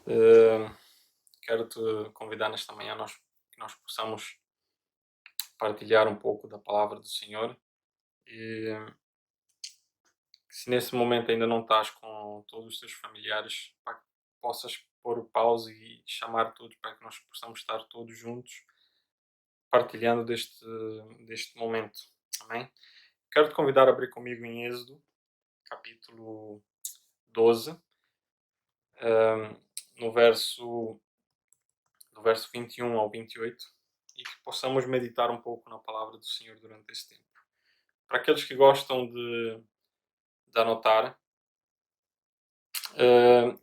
Eh, Quero te convidar nesta manhã que nós possamos partilhar um pouco da palavra do Senhor. E se nesse momento ainda não estás com todos os teus familiares, para que possas pôr o pause e chamar todos para que nós possamos estar todos juntos partilhando deste momento. Amém? Quero te convidar a abrir comigo em Êxodo, capítulo 12, eh, no verso, do verso 21 ao 28, e que possamos meditar um pouco na palavra do Senhor durante esse tempo. Para aqueles que gostam de anotar,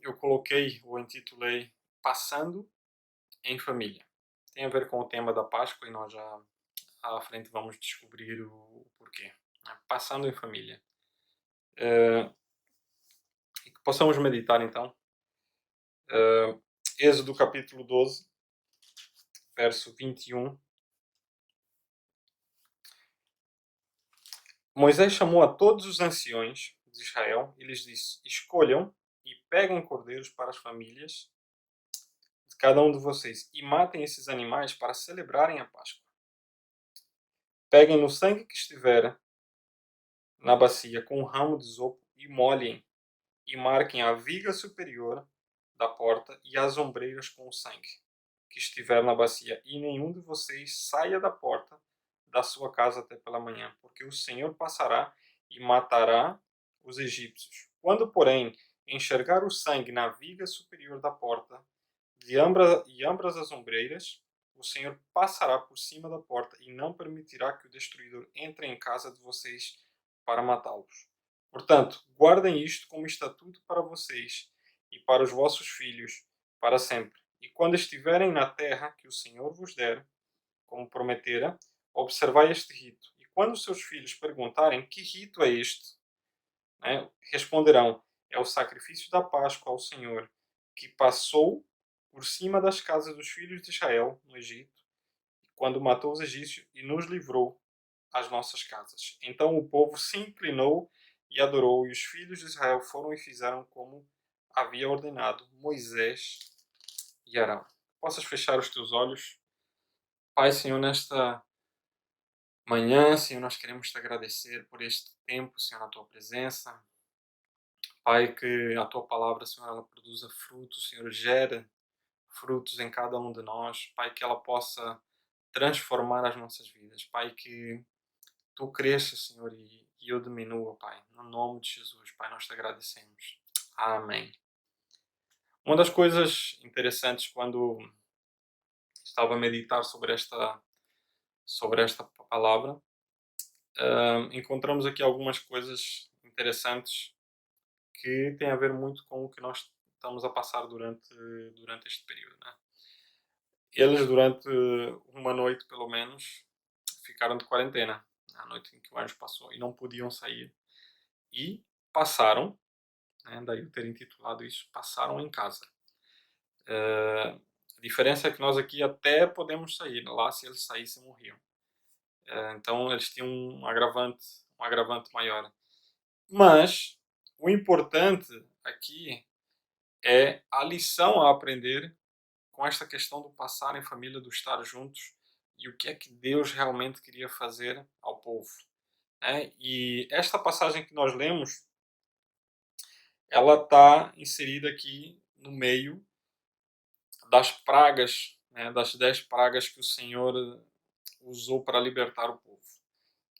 eu coloquei ou intitulei Passando em Família. Tem a ver com o tema da Páscoa e nós já à frente vamos descobrir o porquê. Né? Passando em Família. E que possamos meditar então. Êxodo capítulo 12, verso 21. Moisés chamou a todos os anciões de Israel e lhes disse: Escolham e peguem cordeiros para as famílias de cada um de vocês e matem esses animais para celebrarem a Páscoa. Peguem no sangue que estiver na bacia com um ramo de isopo e molhem e marquem a viga superior da porta e as ombreiras com o sangue que estiver na bacia, e nenhum de vocês saia da porta da sua casa até pela manhã, porque o Senhor passará e matará os egípcios. Quando, porém, enxergar o sangue na viga superior da porta e ambas as ombreiras, o Senhor passará por cima da porta e não permitirá que o destruidor entre em casa de vocês para matá-los. Portanto, guardem isto como estatuto para vocês e para os vossos filhos para sempre. E quando estiverem na terra que o Senhor vos der, como prometera, observai este rito. E quando os seus filhos perguntarem que rito é este, né, responderão: é o sacrifício da Páscoa ao Senhor, que passou por cima das casas dos filhos de Israel no Egito, quando matou os egípcios e nos livrou às nossas casas. Então o povo se inclinou e adorou, e os filhos de Israel foram e fizeram como havia ordenado Moisés e Arão. Possas fechar os teus olhos. Pai, Senhor, nesta manhã, Senhor, nós queremos te agradecer por este tempo, Senhor, na tua presença. Pai, que a tua palavra, Senhor, ela produza frutos, Senhor, gera frutos em cada um de nós. Pai, que ela possa transformar as nossas vidas. Pai, que tu cresças, Senhor, e eu diminua, Pai. No nome de Jesus, Pai, nós te agradecemos. Amém. Uma das coisas interessantes quando estava a meditar sobre esta palavra, encontramos aqui algumas coisas interessantes que têm a ver muito com o que nós estamos a passar durante este período. Né? Eles, durante uma noite, pelo menos, ficaram de quarentena, a noite em que o anjo passou, e não podiam sair. E passaram, né, daí eu ter intitulado isso, passaram em casa. A diferença é que nós aqui até podemos sair, lá se eles saíssem morriam. Então eles tinham um agravante maior. Mas o importante aqui é a lição a aprender com esta questão do passar em família, do estar juntos e o que é que Deus realmente queria fazer ao povo. Né? E esta passagem que nós lemos, ela está inserida aqui no meio das pragas, né? Das 10 pragas que o Senhor usou para libertar o povo.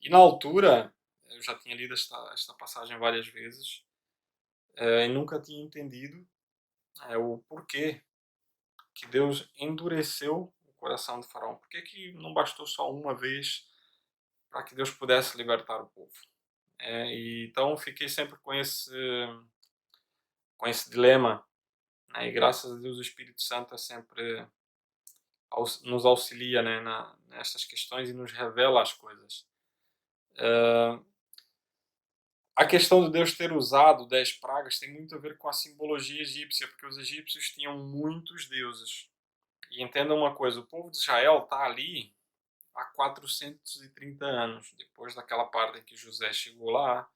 E na altura, eu já tinha lido esta passagem várias vezes, e nunca tinha entendido o porquê que Deus endureceu o coração de Faraó. Por que que não bastou só uma vez para que Deus pudesse libertar o povo? E então fiquei sempre com esse dilema, né? E graças a Deus o Espírito Santo é sempre nos auxilia, né, nestas questões e nos revela as coisas. A questão de Deus ter usado 10 pragas tem muito a ver com a simbologia egípcia, porque os egípcios tinham muitos deuses. E entenda uma coisa, o povo de Israel está ali há 430 anos, depois daquela parte em que José chegou lá,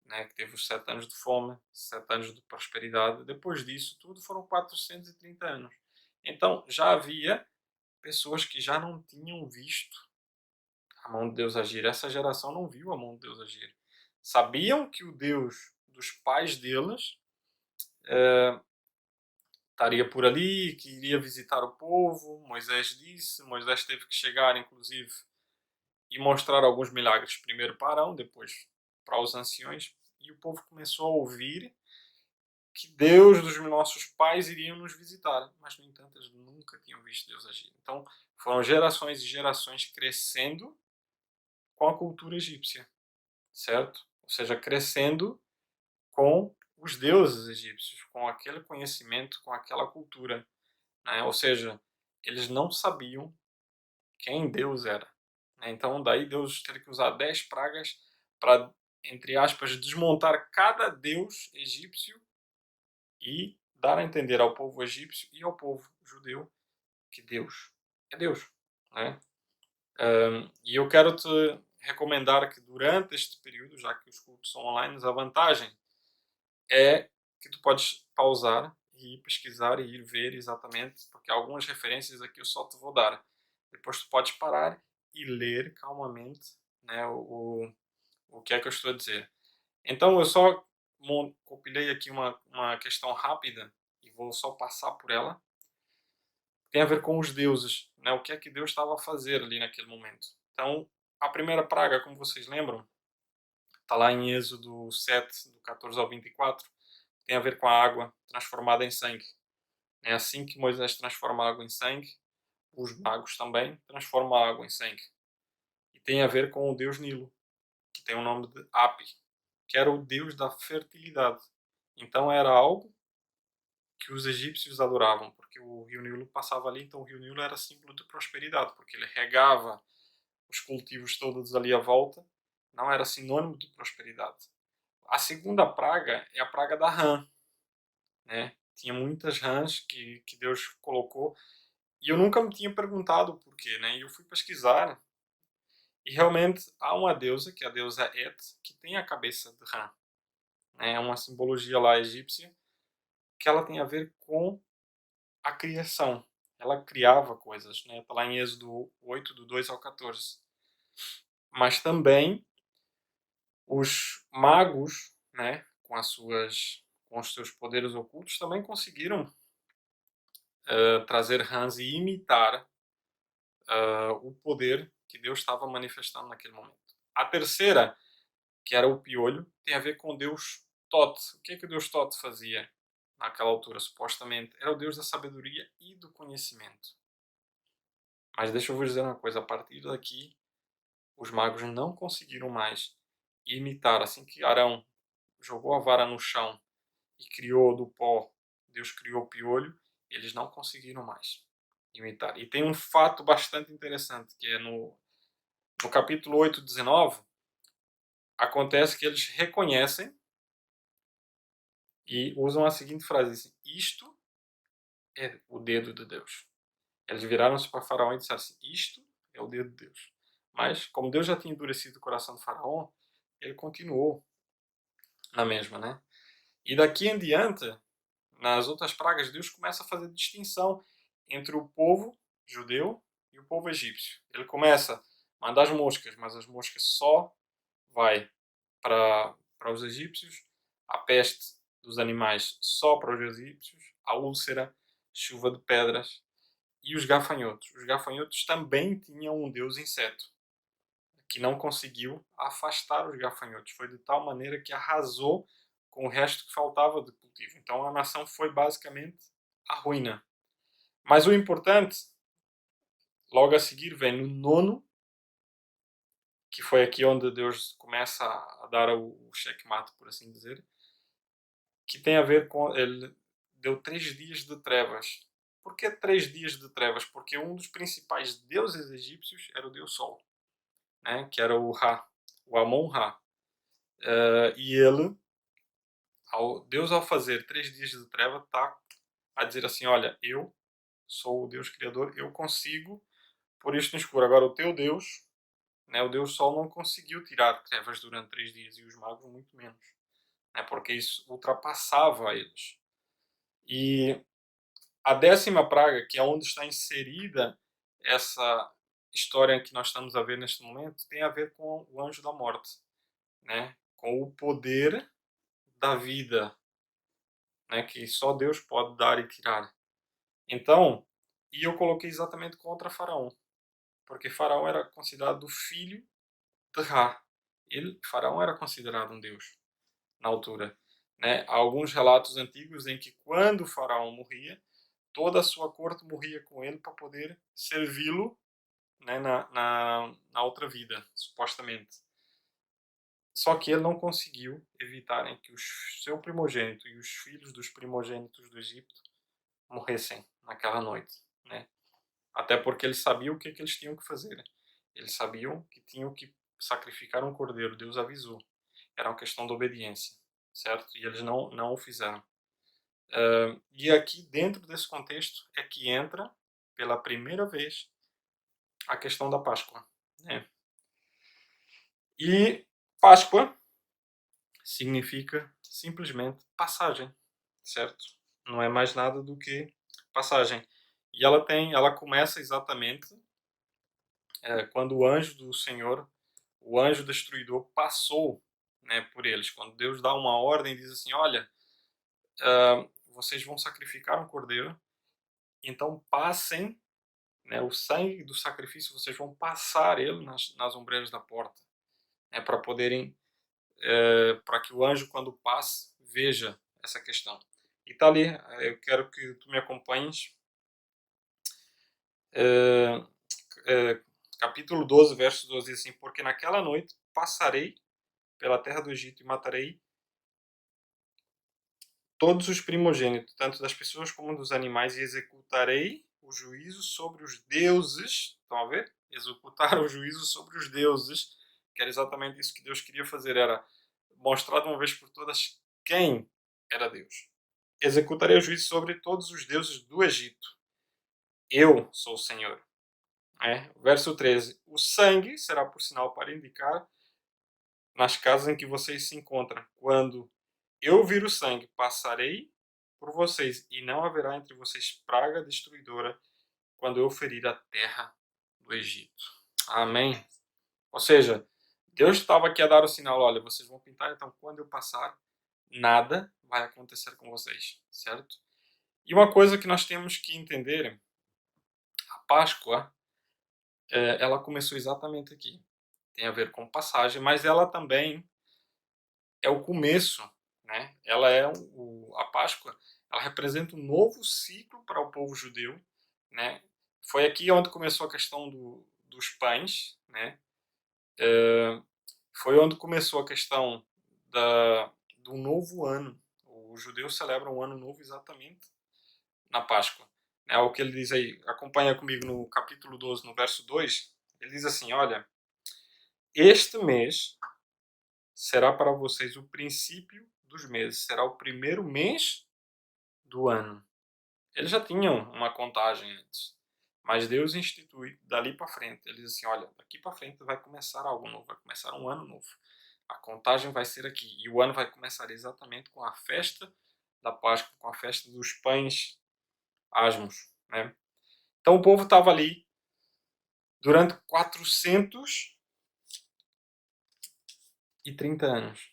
né, que teve os 7 anos de fome, 7 anos de prosperidade. Depois disso tudo foram 430 anos. Então já havia pessoas que já não tinham visto a mão de Deus agir. Essa geração não viu a mão de Deus agir. Sabiam que o Deus dos pais deles estaria por ali, que iria visitar o povo. Moisés disse, Moisés teve que chegar, inclusive, e mostrar alguns milagres. Primeiro para Arão, depois para os anciões. E o povo começou a ouvir que Deus dos nossos pais iriam nos visitar. Mas, no entanto, eles nunca tinham visto Deus agir. Então, foram gerações e gerações crescendo com a cultura egípcia, certo? Ou seja, crescendo com os deuses egípcios, com aquele conhecimento, com aquela cultura, né? Ou seja, eles não sabiam quem Deus era, né? Então, daí Deus teve que usar 10 pragas para, entre aspas, desmontar cada deus egípcio e dar a entender ao povo egípcio e ao povo judeu que Deus é Deus, né? E eu quero te recomendar que durante este período, já que os cultos são online, a vantagem é que tu podes pausar e ir pesquisar e ir ver exatamente, porque algumas referências aqui eu só te vou dar. Depois tu podes parar e ler calmamente, né, o que é que eu estou a dizer. Então eu só compilei aqui uma questão rápida e vou só passar por ela. Tem a ver com os deuses, né? O que é que Deus estava a fazer ali naquele momento. Então, a primeira praga, como vocês lembram, está lá em Êxodo 7, do 14 ao 24, tem a ver com a água transformada em sangue. É assim que Moisés transforma a água em sangue, os magos também transformam a água em sangue. E tem a ver com o deus Nilo, que tem o nome de Api, que era o deus da fertilidade. Então era algo que os egípcios adoravam, porque o rio Nilo passava ali, então o rio Nilo era símbolo de prosperidade, porque ele regava os cultivos todos ali à volta, não era sinônimo de prosperidade. A segunda praga é a praga da rã, né? Tinha muitas rãs que Deus colocou e eu nunca me tinha perguntado o porquê, né? E eu fui pesquisar e realmente há uma deusa, que é a deusa Et, que tem a cabeça de rã, né? É uma simbologia lá egípcia que ela tem a ver com a criação. Ela criava coisas, né? Está lá em Êxodo 8, do 2 ao 14. Mas também os magos, né, com os seus poderes ocultos, também conseguiram trazer rãs e imitar o poder que Deus estava manifestando naquele momento. A terceira, que era o piolho, tem a ver com Deus Tote. O que é que o Deus Tote fazia naquela altura, supostamente? Era o Deus da sabedoria e do conhecimento. Mas deixa eu vos dizer uma coisa, a partir daqui, os magos não conseguiram mais imitar. Assim que Arão jogou a vara no chão e criou do pó, Deus criou o piolho, eles não conseguiram mais imitar. E tem um fato bastante interessante, que é no capítulo 8, 19, acontece que eles reconhecem e usam a seguinte frase, dizem, isto é o dedo de Deus. Eles viraram-se para Faraó e disseram assim, isto é o dedo de Deus. Mas, como Deus já tinha endurecido o coração de Faraó, ele continuou na mesma, né? E daqui em diante, nas outras pragas, Deus começa a fazer distinção entre o povo judeu e o povo egípcio. Ele começa a mandar as moscas, mas as moscas só vai para os egípcios, a peste dos animais só para os egípcios, a úlcera, chuva de pedras e os gafanhotos. Os gafanhotos também tinham um deus inseto que não conseguiu afastar os gafanhotos. Foi de tal maneira que arrasou com o resto que faltava de cultivo. Então a nação foi basicamente a ruína. Mas o importante, logo a seguir, vem no nono, que foi aqui onde Deus começa a dar o checkmate, por assim dizer, que tem a ver com. Ele deu 3 dias de trevas. Por que 3 dias de trevas? Porque um dos principais deuses egípcios era o deus Sol, né? Que era o Ra, o Amon-Ra. E ele, Deus, ao fazer 3 dias de treva, está a dizer assim: olha, eu sou o Deus Criador, eu consigo pôr isto no escuro. Agora, o teu Deus, né, o Deus Sol, não conseguiu tirar trevas durante 3 dias e os magos, muito menos. né, porque isso ultrapassava eles. E a 10ª praga, que é onde está inserida essa história que nós estamos a ver neste momento, tem a ver com o anjo da morte, né? Com o poder da vida, né? Que só Deus pode dar e tirar. Então, e eu coloquei exatamente contra Faraó, porque Faraó era considerado o filho de Ra. Faraó era considerado um deus na altura, né? Há alguns relatos antigos em que quando o Faraó morria, toda a sua corte morria com ele para poder servi-lo, né, na outra vida, supostamente. Só que ele não conseguiu evitar que o seu primogênito e os filhos dos primogênitos do Egito morressem naquela noite, né? Até porque eles sabiam o que eles tinham que fazer. Eles sabiam que tinham que sacrificar um cordeiro. Deus avisou. Era uma questão de obediência, certo? E eles não o fizeram. E aqui, dentro desse contexto, é que entra, pela primeira vez, a questão da Páscoa, né? E Páscoa significa simplesmente passagem, certo? Não é mais nada do que passagem. E ela começa exatamente quando o anjo do Senhor, o anjo destruidor, passou, né, por eles. Quando Deus dá uma ordem e diz assim, olha, vocês vão sacrificar um cordeiro, então passem, né, o sangue do sacrifício, vocês vão passar ele nas ombreiras da porta, né, para poderem, para que o anjo, quando passe, veja essa questão. E está ali, eu quero que tu me acompanhes. Uh, capítulo 12, verso 12, diz assim, porque naquela noite passarei pela terra do Egito e matarei todos os primogênitos, tanto das pessoas como dos animais, e executarei o juízo sobre os deuses. Estão a ver? Executar o juízo sobre os deuses, que era exatamente isso que Deus queria fazer, era mostrar de uma vez por todas quem era Deus. Executarei o juízo sobre todos os deuses do Egito. Eu sou o Senhor. Verso 13. O sangue será por sinal para indicar nas casas em que vocês se encontram. Quando eu vir o sangue, passarei por vocês, e não haverá entre vocês praga destruidora quando eu ferir a terra do Egito. Amém. Ou seja, Deus estava aqui a dar o sinal, olha, vocês vão pintar, então quando eu passar, nada vai acontecer com vocês, certo? E uma coisa que nós temos que entender, a Páscoa, ela começou exatamente aqui. Tem a ver com passagem, mas ela também é o começo, né? Ela é a Páscoa, ela representa um novo ciclo para o povo judeu, né? Foi aqui onde começou a questão dos pães, né? Foi onde começou a questão do novo ano. Os judeus celebram o ano novo exatamente na Páscoa. É o que ele diz aí, acompanha comigo no capítulo 12, no verso 2, ele diz assim, olha, este mês será para vocês o princípio dos meses, será o primeiro mês do ano. Eles já tinham uma contagem antes, mas Deus institui dali para frente. Ele diz assim, olha, daqui para frente vai começar algo novo, vai começar um ano novo. A contagem vai ser aqui e o ano vai começar exatamente com a festa da Páscoa, com a festa dos pães asmos, né? Então o povo estava ali durante 430 anos.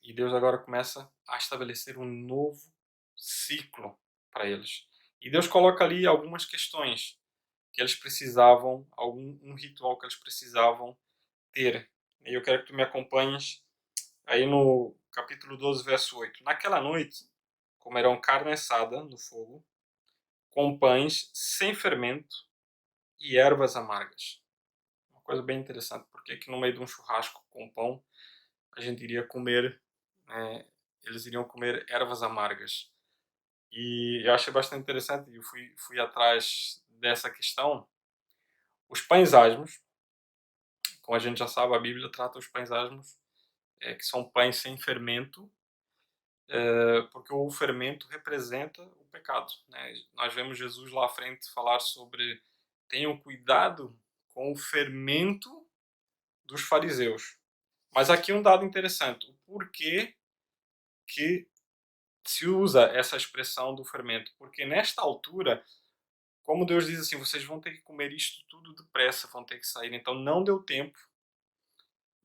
E Deus agora começa a estabelecer um novo ciclo para eles. E Deus coloca ali algumas questões que eles precisavam, um ritual que eles precisavam ter. E eu quero que tu me acompanhes aí no capítulo 12, verso 8. Naquela noite comerão carne assada no fogo, com pães sem fermento e ervas amargas. Uma coisa bem interessante, porque aqui no meio de um churrasco com pão, a gente iria comer, eles iriam comer ervas amargas. E eu achei bastante interessante e fui atrás dessa questão. Os pães asmos, como a gente já sabe, a Bíblia trata os pães asmos, que são pães sem fermento, porque o fermento representa o pecado, né? Nós vemos Jesus lá à frente falar sobre tenham cuidado com o fermento dos fariseus. Mas aqui um dado interessante, o porquê que se usa essa expressão do fermento? Porque nesta altura, como Deus diz assim, vocês vão ter que comer isto tudo depressa, vão ter que sair. Então não deu tempo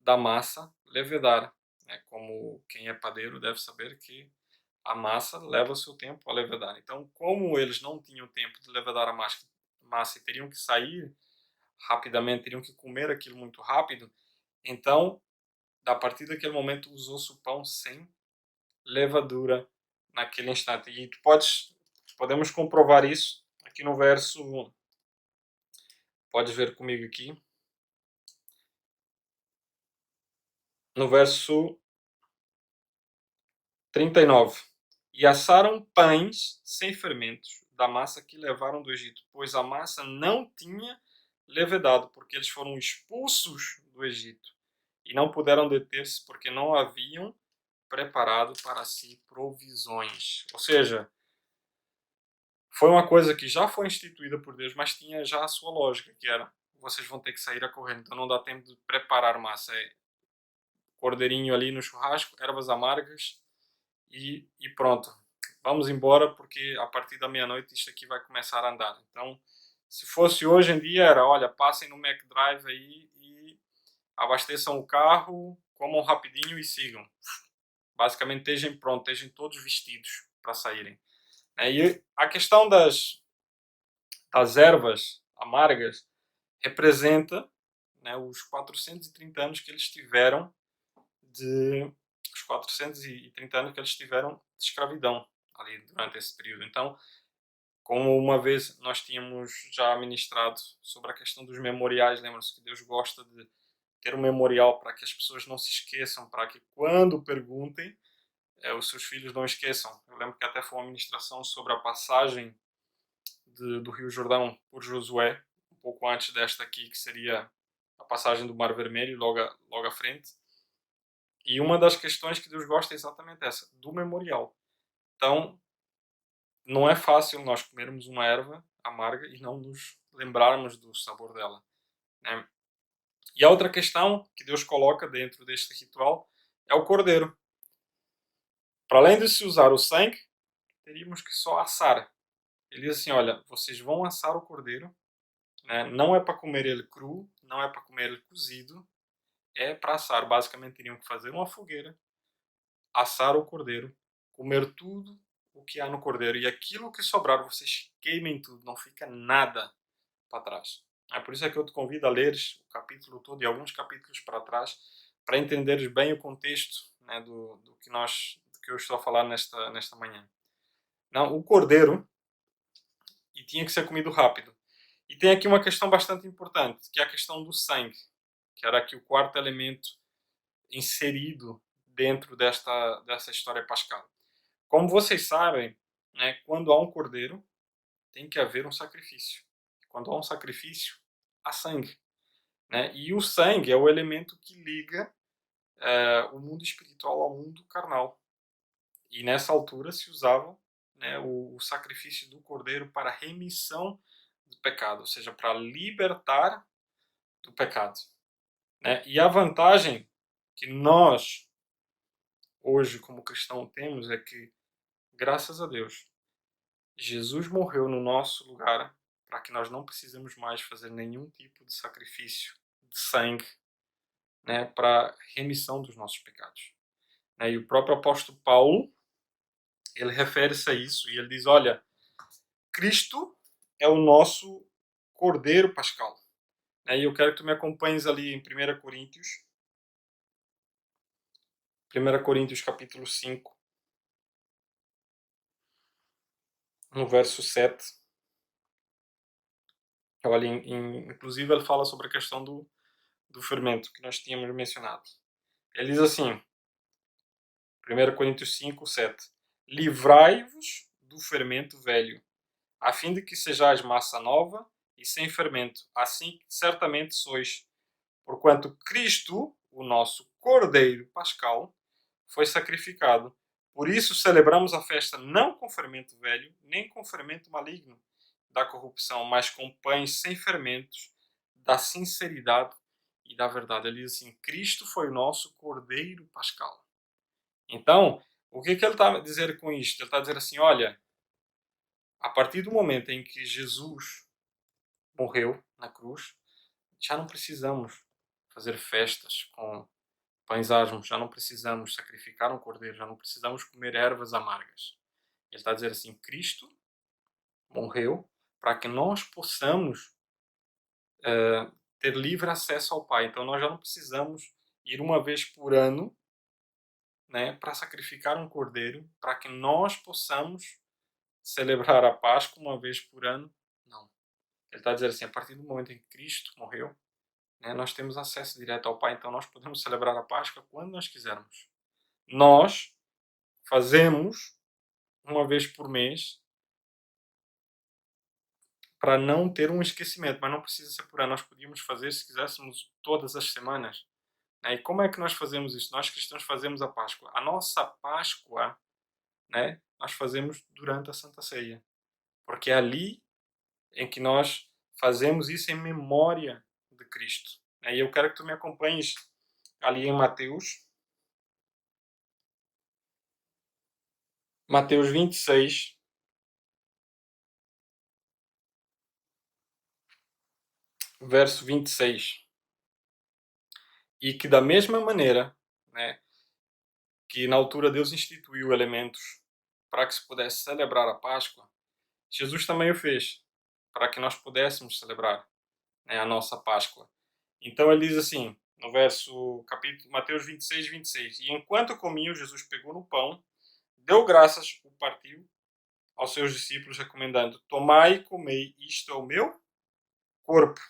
da massa levedar. Né? Como quem é padeiro deve saber que a massa leva o seu tempo a levedar. Então, como eles não tinham tempo de levedar a massa e teriam que sair rapidamente, teriam que comer aquilo muito rápido, então, a partir daquele momento, usou-se o pão sem levadura naquele instante. E podemos comprovar isso aqui no verso, pode ver comigo aqui, no verso 39. E assaram pães sem fermentos da massa que levaram do Egito, pois a massa não tinha levedado, porque eles foram expulsos do Egito e não puderam deter-se porque não haviam preparado para si provisões. Ou seja, foi uma coisa que já foi instituída por Deus, mas tinha já a sua lógica, que era, vocês vão ter que sair a correr, então não dá tempo de preparar massa. É cordeirinho ali no churrasco, ervas amargas e pronto. Vamos embora porque a partir da meia-noite isto aqui vai começar a andar. Então, se fosse hoje em dia, era, olha, passem no McDrive aí e abasteçam o carro, comam rapidinho e sigam. Basicamente, estejam prontos, estejam todos vestidos para saírem. E a questão das ervas amargas representa, né, os 430 anos que eles tiveram os 430 anos que eles tiveram de escravidão ali durante esse período. Então, como uma vez nós tínhamos já ministrado sobre a questão dos memoriais, lembram-se que Deus gosta de ter um memorial para que as pessoas não se esqueçam, para que quando perguntem, os seus filhos não esqueçam. Eu lembro que até foi uma ministração sobre a passagem do Rio Jordão por Josué, um pouco antes desta aqui, que seria a passagem do Mar Vermelho, logo à frente. E uma das questões que Deus gosta é exatamente essa, do memorial. Então, não é fácil nós comermos uma erva amarga e não nos lembrarmos do sabor dela. Né? E a outra questão que Deus coloca dentro deste ritual é o cordeiro. Para além de se usar o sangue, teríamos que só assar. Ele diz assim, olha, vocês vão assar o cordeiro, né? Não é para comer ele cru, não é para comer ele cozido, é para assar. Basicamente teriam que fazer uma fogueira, assar o cordeiro, comer tudo o que há no cordeiro e aquilo que sobrar vocês queimem tudo, não fica nada para trás. É por isso é que eu te convido a leres o capítulo todo e alguns capítulos para trás para entenderes bem o contexto, né, do que eu estou a falar nesta manhã. Não, o cordeiro e tinha que ser comido rápido. E tem aqui uma questão bastante importante, que é a questão do sangue, que era aqui o quarto elemento inserido dentro dessa história pascal. Como vocês sabem, né, quando há um cordeiro, tem que haver um sacrifício. Quando há um sacrifício, há sangue. Né? E o sangue é o elemento que liga o mundo espiritual ao mundo carnal. E nessa altura se usava, né, o sacrifício do cordeiro para remissão do pecado, ou seja, para libertar do pecado. Né? E a vantagem que nós, hoje, como cristãos, temos é que, graças a Deus, Jesus morreu no nosso lugar para que nós não precisemos mais fazer nenhum tipo de sacrifício de sangue, né, para remissão dos nossos pecados. Né? E o próprio apóstolo Paulo, ele refere-se a isso e ele diz, olha, Cristo é o nosso Cordeiro Pascal. E eu quero que tu me acompanhes ali em 1 Coríntios. 1 Coríntios capítulo 5, no verso 7. Olha, inclusive ele fala sobre a questão do fermento que nós tínhamos mencionado. Ele diz assim, 1 Coríntios 5, 7. Livrai-vos do fermento velho, a fim de que sejais massa nova e sem fermento. Assim certamente sois, porquanto Cristo, o nosso Cordeiro Pascal, foi sacrificado. Por isso celebramos a festa não com fermento velho, nem com fermento maligno da corrupção, mas com pães sem fermentos, da sinceridade e da verdade. Ele diz assim, Cristo foi o nosso Cordeiro Pascal. Então, O que ele está a dizer com isto? Ele está a dizer assim, olha, a partir do momento em que Jesus morreu na cruz, já não precisamos fazer festas com pães asmos, já não precisamos sacrificar um cordeiro, já não precisamos comer ervas amargas. Ele está a dizer assim, Cristo morreu para que nós possamos ter livre acesso ao Pai. Então nós já não precisamos ir uma vez por ano, né, para sacrificar um cordeiro, para que nós possamos celebrar a Páscoa uma vez por ano. Não. Ele está a dizer assim, a partir do momento em que Cristo morreu, né, nós temos acesso direto ao Pai, então nós podemos celebrar a Páscoa quando nós quisermos. Nós fazemos uma vez por mês para não ter um esquecimento, mas não precisa ser por ano. Nós podíamos fazer, se quiséssemos, todas as semanas. Né? E como é que nós fazemos isso? Nós cristãos fazemos a Páscoa. A nossa Páscoa, né, nós fazemos durante a Santa Ceia. Porque é ali em que nós fazemos isso em memória de Cristo. E eu quero que tu me acompanhes ali em Mateus 26, verso 26. E que da mesma maneira, né, que na altura Deus instituiu elementos para que se pudesse celebrar a Páscoa, Jesus também o fez para que nós pudéssemos celebrar, né, a nossa Páscoa. Então ele diz assim, no verso capítulo Mateus 26, 26. E enquanto comiam, Jesus pegou no pão, deu graças, o partiu aos seus discípulos, recomendando: tomai e comei, isto é o meu corpo.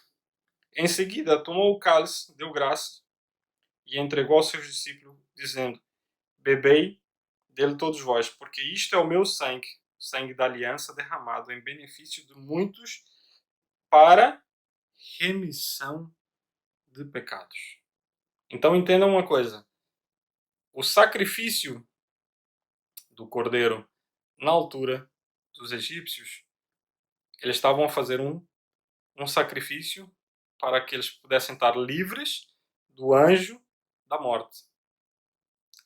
Em seguida, tomou o cálice, deu graças e entregou aos seus discípulos, dizendo: bebei dele todos vós, porque isto é o meu sangue, sangue da aliança derramado em benefício de muitos para remissão de pecados. Então entendam uma coisa: o sacrifício do cordeiro na altura dos egípcios, eles estavam a fazer um sacrifício para que eles pudessem estar livres do anjo da morte.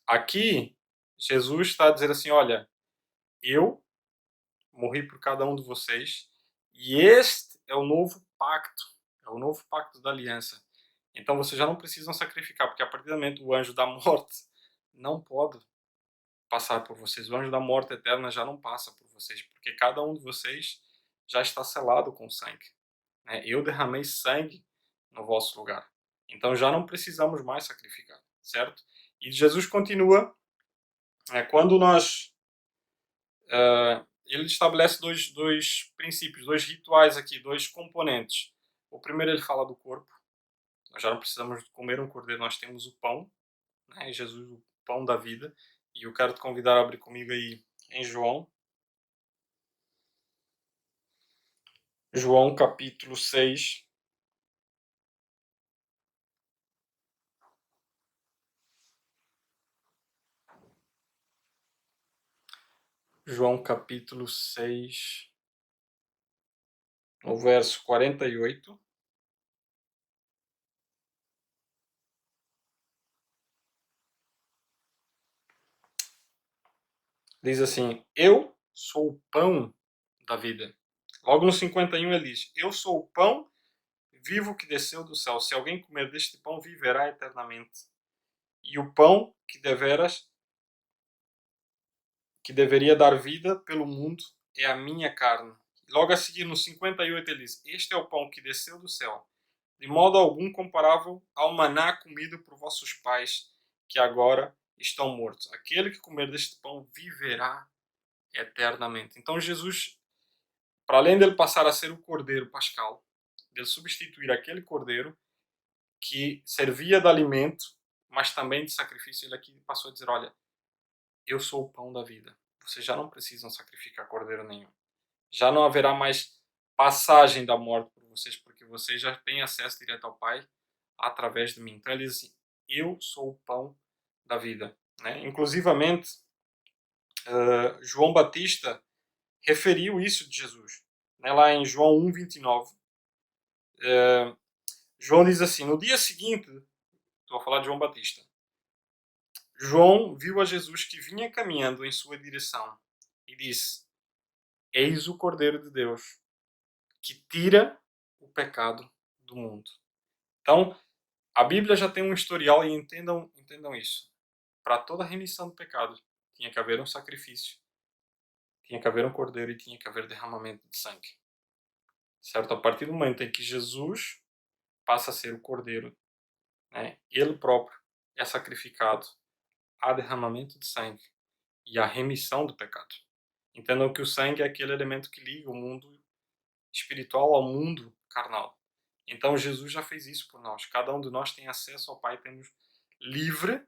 Aqui, Jesus está a dizer assim, olha, eu morri por cada um de vocês e este é o novo pacto, é o novo pacto da aliança. Então vocês já não precisam sacrificar, porque a partir do momento o anjo da morte não pode passar por vocês. O anjo da morte eterna já não passa por vocês, porque cada um de vocês já está selado com sangue. Eu derramei sangue no vosso lugar. Então já não precisamos mais sacrificar, certo? E Jesus continua, quando nós... ele estabelece dois princípios, dois rituais aqui, dois componentes. O primeiro ele fala do corpo. Nós já não precisamos comer um cordeiro, nós temos o pão, né? Jesus, o pão da vida. E eu quero te convidar a abrir comigo aí em João capítulo 6. João capítulo 6, no verso 48. Diz assim: eu sou o pão da vida. Logo no 51 ele diz: eu sou o pão vivo que desceu do céu. Se alguém comer deste pão, viverá eternamente. E o pão que deveria dar vida pelo mundo é a minha carne. Logo a seguir, no 58, ele diz: este é o pão que desceu do céu, de modo algum comparável ao maná comido por vossos pais, que agora estão mortos. Aquele que comer deste pão viverá eternamente. Então Jesus, para além dele passar a ser o cordeiro pascal, dele substituir aquele cordeiro que servia de alimento, mas também de sacrifício, ele aqui passou a dizer: olha, eu sou o pão da vida. Vocês já não precisam sacrificar cordeiro nenhum. Já não haverá mais passagem da morte por vocês, porque vocês já têm acesso direto ao Pai através de mim. Então ele diz assim: eu sou o pão da vida. Inclusivamente, João Batista referiu isso de Jesus. Lá em João 1,29, João diz assim: no dia seguinte, estou a falar de João Batista, João viu a Jesus que vinha caminhando em sua direção e disse: Eis o Cordeiro de Deus, que tira o pecado do mundo. Então, a Bíblia já tem um historial e entendam isso. Para toda a remissão do pecado, tinha que haver um sacrifício, tinha que haver um cordeiro e tinha que haver derramamento de sangue. Certo? A partir do momento em que Jesus passa a ser o cordeiro, né, ele próprio é sacrificado, há derramamento de sangue e há remissão do pecado. Entendam que o sangue é aquele elemento que liga o mundo espiritual ao mundo carnal. Então Jesus já fez isso por nós. Cada um de nós tem acesso ao Pai, temos livre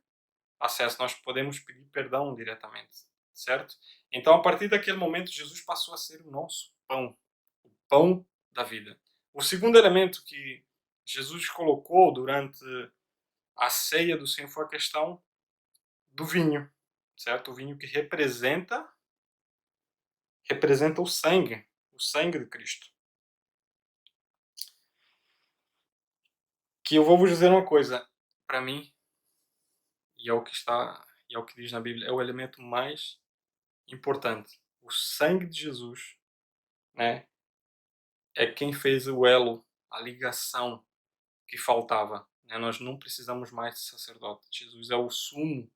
acesso, nós podemos pedir perdão diretamente, certo? Então a partir daquele momento Jesus passou a ser o nosso pão, o pão da vida. O segundo elemento que Jesus colocou durante a ceia do Senhor foi a questão do vinho, certo? O vinho que representa o sangue de Cristo. Que eu vou vos dizer uma coisa, para mim, e é o que diz na Bíblia, é o elemento mais importante. O sangue de Jesus, né, é quem fez o elo, a ligação que faltava. Né? Nós não precisamos mais de sacerdote. Jesus é o sumo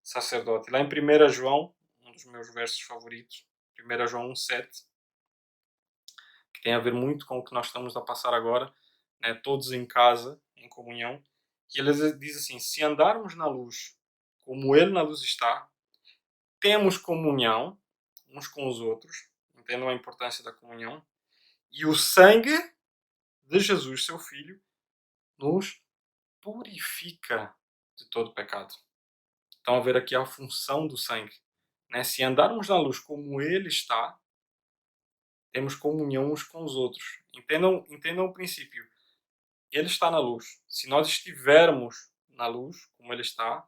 sacerdote. Lá em 1 João, um dos meus versos favoritos, 1 João 1,7, que tem a ver muito com o que nós estamos a passar agora, né? Todos em casa, em comunhão, que ele diz assim: se andarmos na luz, como ele na luz está, temos comunhão uns com os outros, entendam a importância da comunhão, e o sangue de Jesus, seu Filho, nos purifica de todo pecado. Então, a ver aqui a função do sangue. Né? Se andarmos na luz como ele está, temos comunhão uns com os outros. Entendam o princípio. Ele está na luz. Se nós estivermos na luz, como ele está,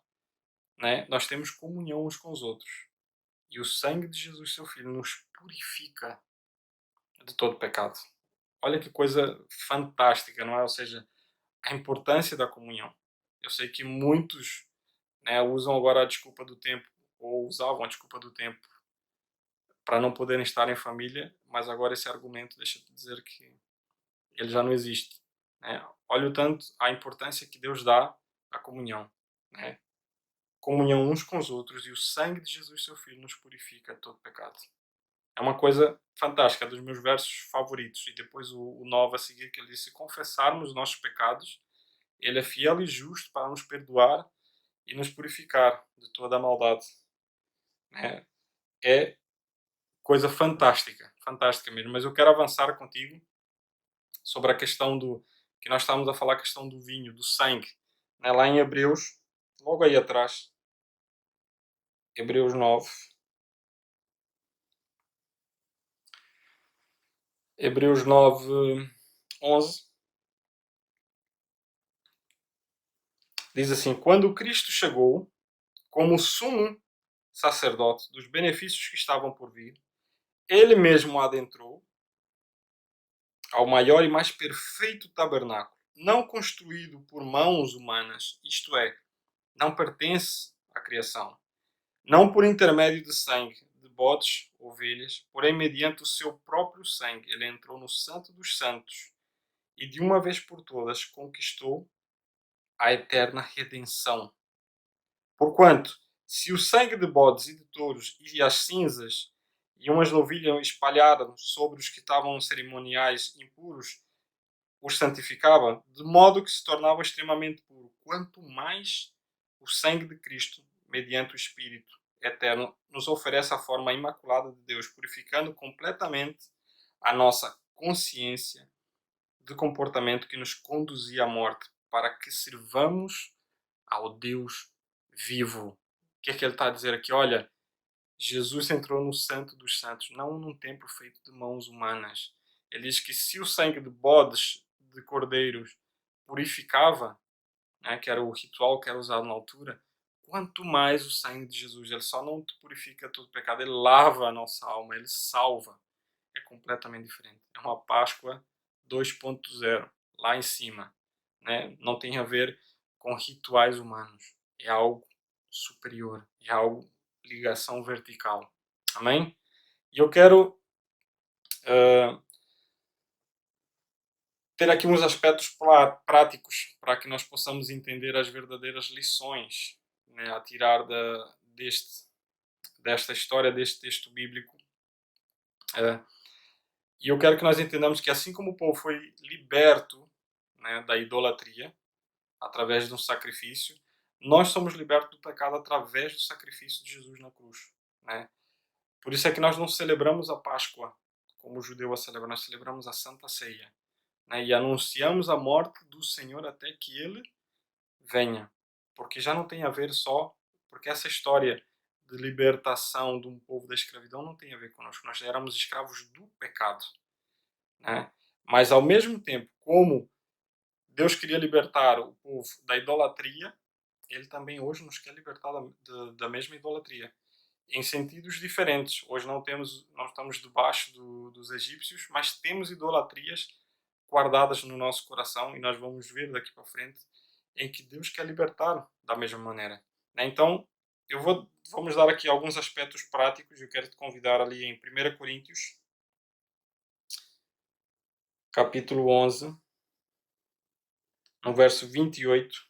né, nós temos comunhão uns com os outros. E o sangue de Jesus, seu Filho, nos purifica de todo pecado. Olha que coisa fantástica, não é? Ou seja, a importância da comunhão. Eu sei que muitos, né, usam agora a desculpa do tempo, ou usavam a desculpa do tempo, para não poderem estar em família, mas agora esse argumento deixa-te dizer que ele já não existe. Né? Olha o tanto a importância que Deus dá à comunhão. Né? Comunhão uns com os outros, e o sangue de Jesus, seu Filho, nos purifica de todo pecado. É uma coisa fantástica, dos meus versos favoritos. E depois o 9 a seguir, que ele diz: se confessarmos os nossos pecados, ele é fiel e justo para nos perdoar e nos purificar de toda a maldade. Né? É coisa fantástica, fantástica mesmo. Mas eu quero avançar contigo sobre a questão do que nós estávamos a falar, a questão do vinho, do sangue. Né? Lá em Hebreus, logo aí atrás, Hebreus 9. Hebreus 9, 11. Diz assim: quando Cristo chegou, como sumo sacerdote dos benefícios que estavam por vir, ele mesmo adentrou ao maior e mais perfeito tabernáculo, não construído por mãos humanas, isto é, não pertence à criação, não por intermédio de sangue, de bodes, ovelhas, porém mediante o seu próprio sangue, ele entrou no Santo dos Santos e de uma vez por todas conquistou a eterna redenção. Porquanto, se o sangue de bodes e de touros e as cinzas e umas novilhas espalhadas sobre os que estavam cerimoniais impuros os santificava, de modo que se tornava extremamente puro, quanto mais o sangue de Cristo, mediante o Espírito eterno, nos oferece a forma imaculada de Deus, purificando completamente a nossa consciência de comportamento que nos conduzia à morte, para que sirvamos ao Deus vivo. O que é que ele está a dizer aqui? Olha, Jesus entrou no Santo dos Santos, não num templo feito de mãos humanas. Ele diz que se o sangue de bodes, de cordeiros, purificava, né, que era o ritual que era usado na altura, quanto mais o sangue de Jesus. Ele só não te purifica todo pecado, ele lava a nossa alma, ele salva. É completamente diferente. É uma Páscoa 2.0, lá em cima. Né? Não tem a ver com rituais humanos. É algo superior, é algo ligação vertical. Amém? E eu quero ter aqui uns aspectos práticos para que nós possamos entender as verdadeiras lições, né, a tirar desta história, deste texto bíblico. E eu quero que nós entendamos que assim como o povo foi liberto, né, da idolatria, através de um sacrifício, nós somos libertos do pecado através do sacrifício de Jesus na cruz. Né? Por isso é que nós não celebramos a Páscoa como o judeu a celebra, nós celebramos a Santa Ceia. Né? E anunciamos a morte do Senhor até que Ele venha. Porque já não tem a ver só, porque essa história de libertação de um povo da escravidão não tem a ver conosco. Nós éramos escravos do pecado. Né? Mas ao mesmo tempo, como Deus queria libertar o povo da idolatria, Ele também hoje nos quer libertar da mesma idolatria. Em sentidos diferentes. Hoje não estamos debaixo dos egípcios, mas temos idolatrias guardadas no nosso coração e nós vamos ver daqui para frente em que Deus quer libertar da mesma maneira. Né? Então, vamos dar aqui alguns aspectos práticos. Eu quero te convidar ali em 1 Coríntios, capítulo 11, no verso 28,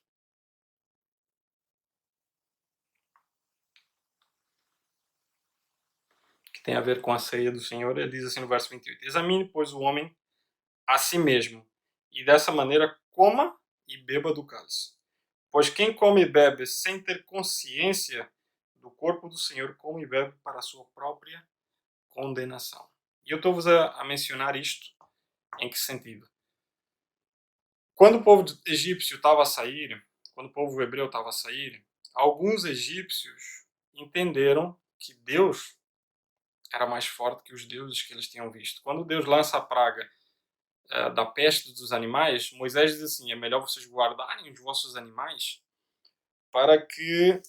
que tem a ver com a ceia do Senhor. Ele diz assim no verso 28: Examine, pois, o homem a si mesmo, e dessa maneira coma e beba do cálice. Pois quem come e bebe sem ter consciência do corpo do Senhor, come e bebe para a sua própria condenação. E eu estou-vos a mencionar isto em que sentido? Quando o povo egípcio estava a sair, quando o povo hebreu estava a sair, alguns egípcios entenderam que Deus era mais forte que os deuses que eles tinham visto. Quando Deus lança a praga da peste dos animais, Moisés diz assim: é melhor vocês guardarem os vossos animais para que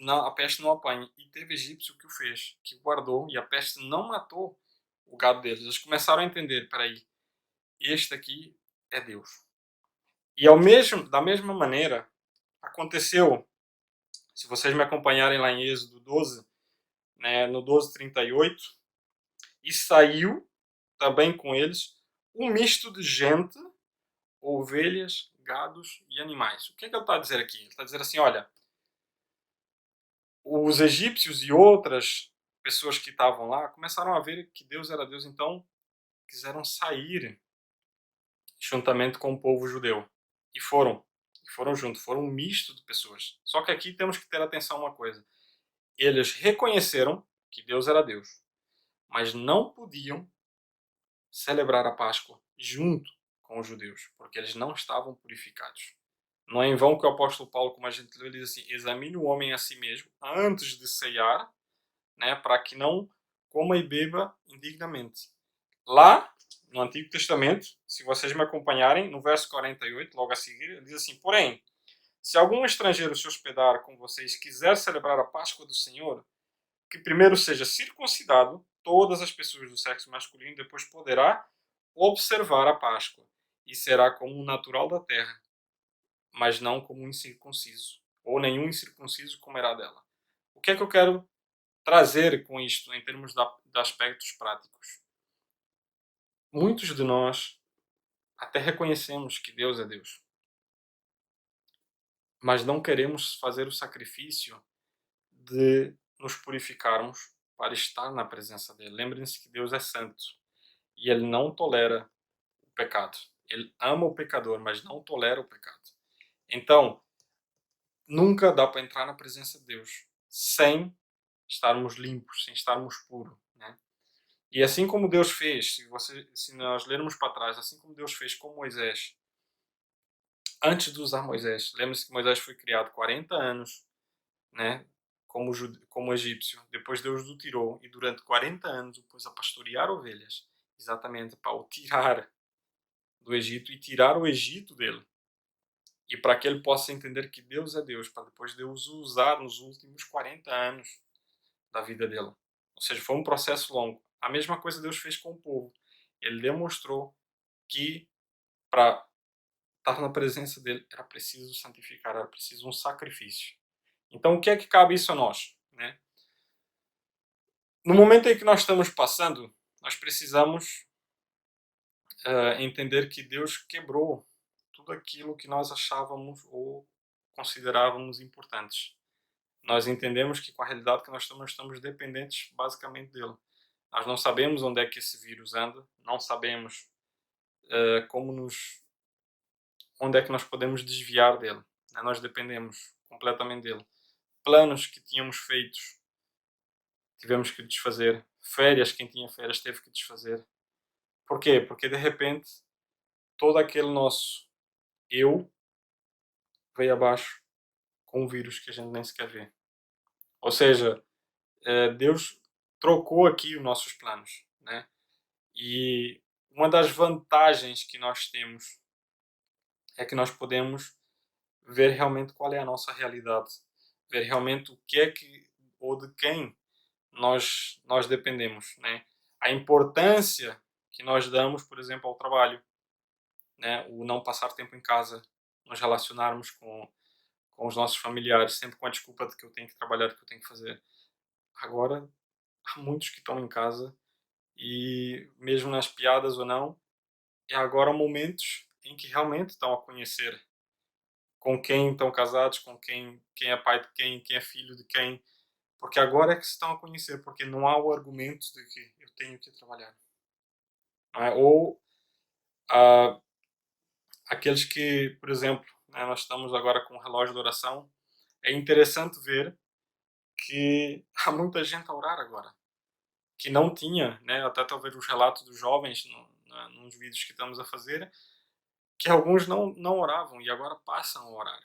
a peste não apanhe. E teve egípcio que o fez, que guardou, e a peste não matou o gado deles. Eles começaram a entender: peraí, este aqui é Deus. E da mesma maneira, aconteceu, se vocês me acompanharem lá em Êxodo 12, né, no 12:38, e saiu também com eles um misto de gente, ovelhas, gados e animais. O que é que ele está a dizer aqui? Ele está a dizer assim: olha, os egípcios e outras pessoas que estavam lá começaram a ver que Deus era Deus, então quiseram sair juntamente com o povo judeu. E foram juntos, foram um misto de pessoas. Só que aqui temos que ter atenção a uma coisa. Eles reconheceram que Deus era Deus, mas não podiam celebrar a Páscoa junto com os judeus, porque eles não estavam purificados. Não é em vão que o apóstolo Paulo, como a gente lê, ele diz assim: examine o homem a si mesmo antes de ceiar, né, para que não coma e beba indignamente. Lá, no Antigo Testamento, se vocês me acompanharem, no verso 48, logo a seguir, ele diz assim: porém, se algum estrangeiro se hospedar com vocês e quiser celebrar a Páscoa do Senhor, que primeiro seja circuncidado, todas as pessoas do sexo masculino, depois poderá observar a Páscoa, e será como um natural da terra, mas não como um incircunciso, ou nenhum incircunciso comerá dela. O que é que eu quero trazer com isto em termos de aspectos práticos? Muitos de nós até reconhecemos que Deus é Deus, mas não queremos fazer o sacrifício de nos purificarmos para estar na presença dele. Lembrem-se que Deus é santo e ele não tolera o pecado. Ele ama o pecador, mas não tolera o pecado. Então, nunca dá para entrar na presença de Deus sem estarmos limpos, sem estarmos puros, né? E assim como Deus fez, se nós lermos para trás, assim como Deus fez com Moisés, antes de usar Moisés, lembre-se que Moisés foi criado 40 anos, né, como egípcio. Depois Deus o tirou e durante 40 anos o pôs a pastorear ovelhas, exatamente para o tirar do Egito e tirar o Egito dele. E para que ele possa entender que Deus é Deus, para depois Deus o usar nos últimos 40 anos da vida dele. Ou seja, foi um processo longo. A mesma coisa Deus fez com o povo. Ele demonstrou que para estar na presença dele era preciso santificar, era preciso um sacrifício. Então, o que é que cabe isso a nós, né? No momento em que nós estamos passando, nós precisamos entender que Deus quebrou tudo aquilo que nós achávamos ou considerávamos importantes. Nós entendemos que com a realidade que nós estamos dependentes basicamente dele. Nós não sabemos onde é que esse vírus anda, não sabemos como onde é que nós podemos desviar dele, né? Nós dependemos completamente dele. Planos que tínhamos feitos, tivemos que desfazer. Férias, quem tinha férias teve que desfazer. Porquê? Porque de repente todo aquele nosso eu veio abaixo com um vírus que a gente nem sequer vê. Ou seja, Deus trocou aqui os nossos planos, né? E uma das vantagens que nós temos é que nós podemos ver realmente qual é a nossa realidade, ver realmente o que é que ou de quem nós dependemos, né? A importância que nós damos, por exemplo, ao trabalho, né? O não passar tempo em casa, nos relacionarmos com os nossos familiares, sempre com a desculpa de que eu tenho que trabalhar, que eu tenho que fazer. Agora, há muitos que estão em casa e, mesmo nas piadas ou não, é agora momentos em que realmente estão a conhecer com quem estão casados, com quem é pai de quem é filho de quem, porque agora é que se estão a conhecer, porque não há o argumento de que eu tenho que trabalhar. Não é? Ou ah, aqueles que, por exemplo, né, nós estamos agora com o relógio de oração, é interessante ver que há muita gente a orar agora, que não tinha, né, até talvez os relatos dos jovens nos vídeos que estamos a fazer, que alguns não oravam e agora passam a orar.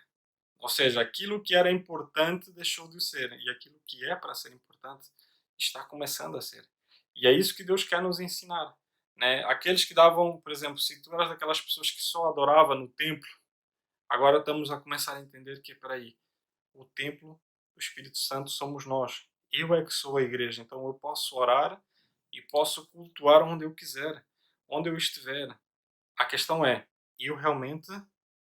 Ou seja, aquilo que era importante deixou de ser e aquilo que é para ser importante está começando a ser. E é isso que Deus quer nos ensinar, né? Aqueles que davam, por exemplo, se tu eras daquelas pessoas que só adorava no templo, agora estamos a começar a entender que, peraí, o templo do Espírito Santo somos nós. Eu é que sou a igreja, então eu posso orar e posso cultuar onde eu quiser, onde eu estiver. A questão é, eu realmente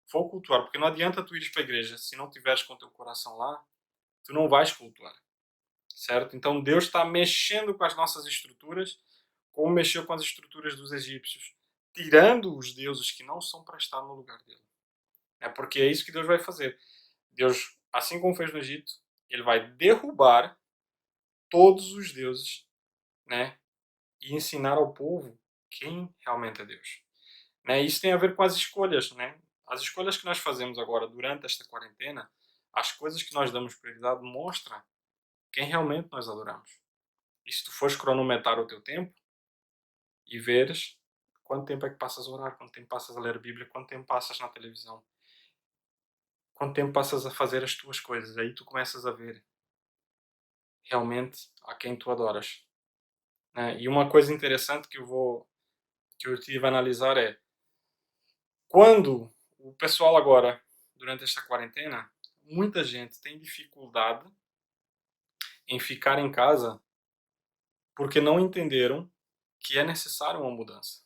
vou cultuar, porque não adianta tu ires para a igreja se não tiveres com o teu coração lá, tu não vais cultuar, certo? Então Deus está mexendo com as nossas estruturas, como mexeu com as estruturas dos egípcios, tirando os deuses que não são para estar no lugar dele. É porque é isso que Deus vai fazer. Deus, assim como fez no Egito, ele vai derrubar todos os deuses, né? E ensinar ao povo quem realmente é Deus. Né? Isso tem a ver com as escolhas, né? As escolhas que nós fazemos agora durante esta quarentena, as coisas que nós damos prioridade mostra quem realmente nós adoramos. E se tu fores cronometrar o teu tempo e veres quanto tempo é que passas a orar, quanto tempo passas a ler a Bíblia, quanto tempo passas na televisão, quanto tempo passas a fazer as tuas coisas, aí tu começas a ver realmente a quem tu adoras. Né? E uma coisa interessante que eu tive a analisar é quando o pessoal agora, durante esta quarentena, muita gente tem dificuldade em ficar em casa porque não entenderam que é necessário uma mudança.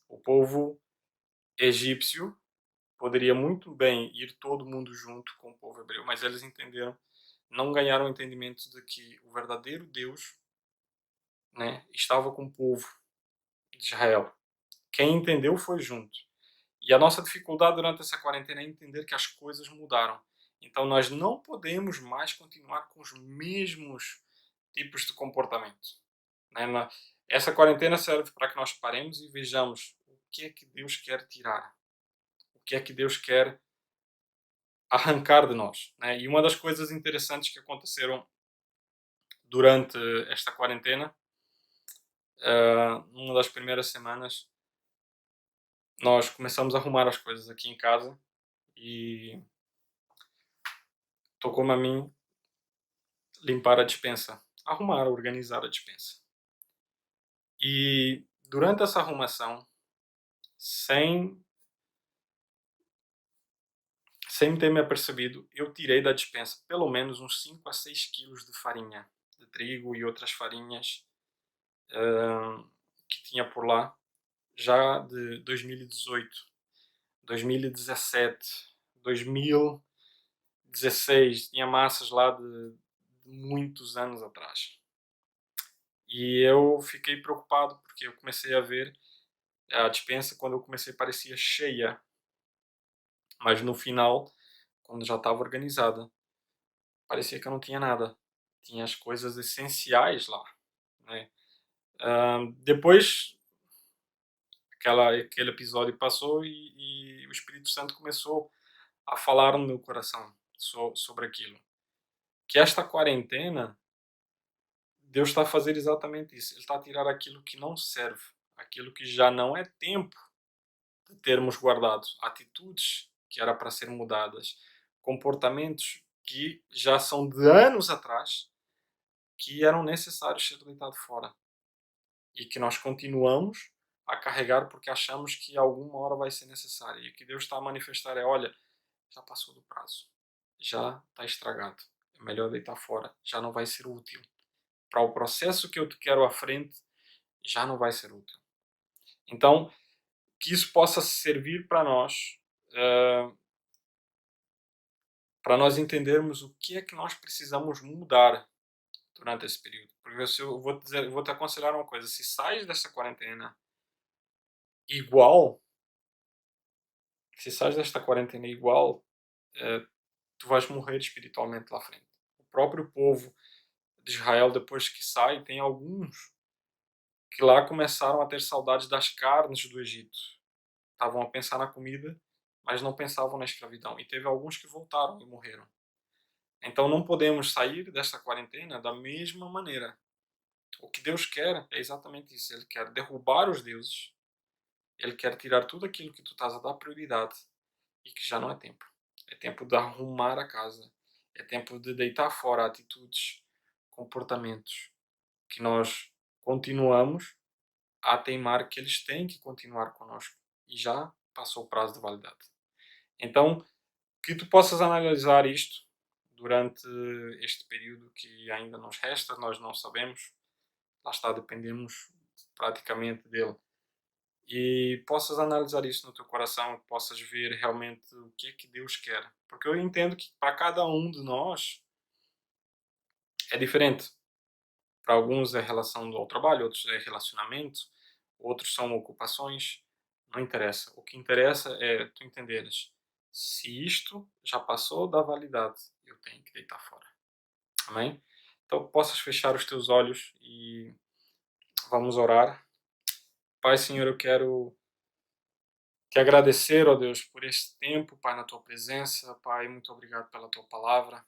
O povo egípcio poderia muito bem ir todo mundo junto com o povo hebreu, mas eles entenderam, não ganharam o entendimento de que o verdadeiro Deus, né, estava com o povo de Israel. Quem entendeu foi junto. E a nossa dificuldade durante essa quarentena é entender que as coisas mudaram. Então nós não podemos mais continuar com os mesmos tipos de comportamento. Né? Essa quarentena serve para que nós paremos e vejamos o que é que Deus quer tirar, o que é que Deus quer arrancar de nós. Né? E uma das coisas interessantes que aconteceram durante esta quarentena, numa das primeiras semanas, nós começamos a arrumar as coisas aqui em casa e tocou-me a mim limpar a despensa, arrumar, organizar a despensa. E durante essa arrumação, sem, sem ter me apercebido, eu tirei da despensa pelo menos uns 5 a 6 quilos de farinha, de trigo e outras farinhas que tinha por lá, já de 2018, 2017, 2019, 16, tinha massas lá de muitos anos atrás. E eu fiquei preocupado porque eu comecei a ver a despensa, quando eu comecei, parecia cheia, mas no final, quando já estava organizada, parecia que eu não tinha nada. Tinha as coisas essenciais lá, né? Depois aquele episódio passou e o Espírito Santo começou a falar no meu coração sobre aquilo. Que esta quarentena, Deus está a fazer exatamente isso. Ele está a tirar aquilo que não serve, aquilo que já não é tempo de termos guardado, atitudes que era para ser mudadas, comportamentos que já são de anos atrás, que eram necessários ser deitados fora e que nós continuamos a carregar porque achamos que alguma hora vai ser necessário. E o que Deus está a manifestar é: olha, já passou do prazo, já está estragado, é melhor deitar fora, já não vai ser útil. Para o processo que eu te quero à frente, já não vai ser útil. Então, que isso possa servir uh, para nós entendermos o que é que nós precisamos mudar durante esse período. Porque eu vou te aconselhar uma coisa: se sais dessa quarentena igual, se sais desta quarentena igual, tu vais morrer espiritualmente lá frente. O próprio povo de Israel, depois que sai, tem alguns que lá começaram a ter saudades das carnes do Egito. Estavam a pensar na comida, mas não pensavam na escravidão. E teve alguns que voltaram e morreram. Então não podemos sair desta quarentena da mesma maneira. O que Deus quer é exatamente isso. Ele quer derrubar os deuses. Ele quer tirar tudo aquilo que tu estás a dar prioridade e que já não é tempo. É tempo de arrumar a casa. É tempo de deitar fora atitudes, comportamentos que nós continuamos a teimar que eles têm que continuar connosco e já passou o prazo de validade. Então, que tu possas analisar isto durante este período que ainda nos resta, nós não sabemos, lá está, dependemos praticamente dele. E possas analisar isso no teu coração, possas ver realmente o que é que Deus quer. Porque eu entendo que para cada um de nós é diferente. Para alguns é relação ao trabalho, outros é relacionamento, outros são ocupações. Não interessa. O que interessa é tu entenderes: se isto já passou da validade, eu tenho que deitar fora. Amém? Então possas fechar os teus olhos e vamos orar. Pai, Senhor, eu quero te agradecer, ó Deus, por este tempo, Pai, na tua presença. Pai, muito obrigado pela tua palavra.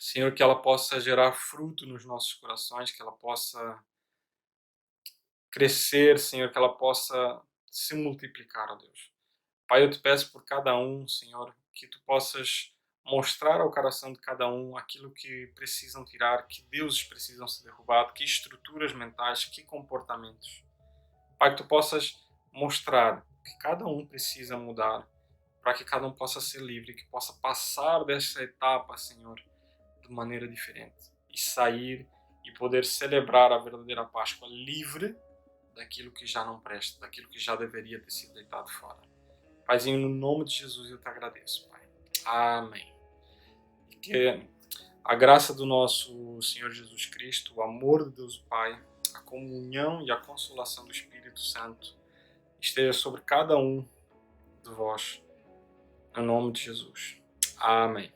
Senhor, que ela possa gerar fruto nos nossos corações, que ela possa crescer, Senhor, que ela possa se multiplicar, ó Deus. Pai, eu te peço por cada um, Senhor, que tu possas mostrar ao coração de cada um aquilo que precisam tirar, que deuses precisam ser derrubados, que estruturas mentais, que comportamentos. Pai, que tu possas mostrar que cada um precisa mudar, para que cada um possa ser livre, que possa passar dessa etapa, Senhor, de maneira diferente e sair e poder celebrar a verdadeira Páscoa livre daquilo que já não presta, daquilo que já deveria ter sido deitado fora. Paizinho, no nome de Jesus eu te agradeço, Pai. Amém. E que a graça do nosso Senhor Jesus Cristo, o amor de Deus o Pai, a comunhão e a consolação do Espírito Santo esteja sobre cada um de vós, no nome de Jesus. Amém.